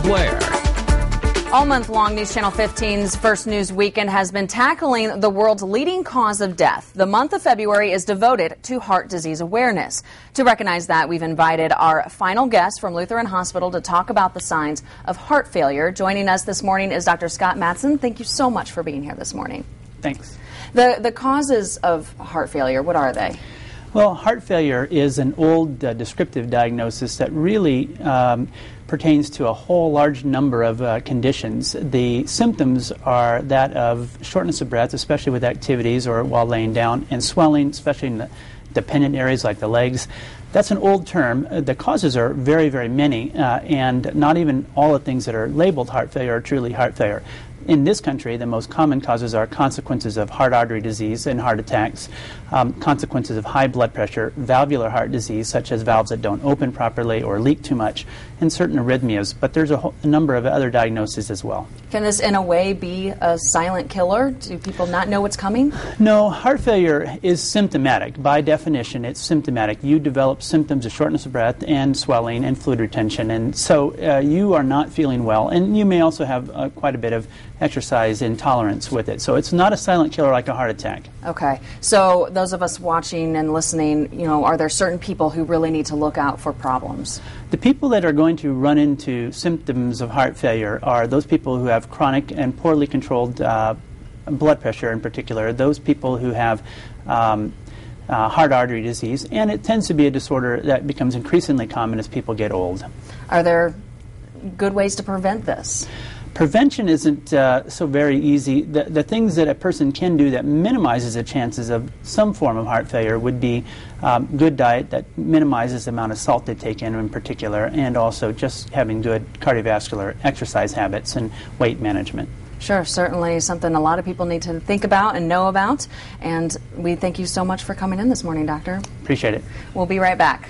Claire. All month long, News Channel 15's First News Weekend has been tackling the world's leading cause of death. The month of February is devoted to heart disease awareness. To recognize that, we've invited our final guest from Lutheran Hospital to talk about the signs of heart failure. Joining us this morning is Dr. Scott Matson. Thank you so much for being here this morning. Thanks. The causes of heart failure, what are they? Well, heart failure is an old descriptive diagnosis that really pertains to a whole large number of conditions. The symptoms are that of shortness of breath, especially with activities or while laying down, and swelling, especially in the dependent areas like the legs. That's an old term. The causes are very, very many, and not even all the things that are labeled heart failure are truly heart failure. In this country, the most common causes are consequences of heart artery disease and heart attacks, consequences of high blood pressure, valvular heart disease, such as valves that don't open properly or leak too much, and certain arrhythmias. But there's a number of other diagnoses as well. Can this, in a way, be a silent killer? Do people not know what's coming? No, heart failure is symptomatic. By definition, it's symptomatic. You develop symptoms of shortness of breath and swelling and fluid retention, and so you are not feeling well. And you may also have quite a bit of exercise intolerance with it. So it's not a silent killer like a heart attack. Okay. So those of us watching and listening, are there certain people who really need to look out for problems? The people that are going to run into symptoms of heart failure are those people who have chronic and poorly controlled blood pressure in particular, those people who have heart artery disease, and it tends to be a disorder that becomes increasingly common as people get old. Are there good ways to prevent this? Prevention isn't so very easy. The things that a person can do that minimizes the chances of some form of heart failure would be good diet that minimizes the amount of salt they take in particular, and also just having good cardiovascular exercise habits and weight management. Sure, certainly something a lot of people need to think about and know about. And we thank you so much for coming in this morning, Doctor. Appreciate it. We'll be right back.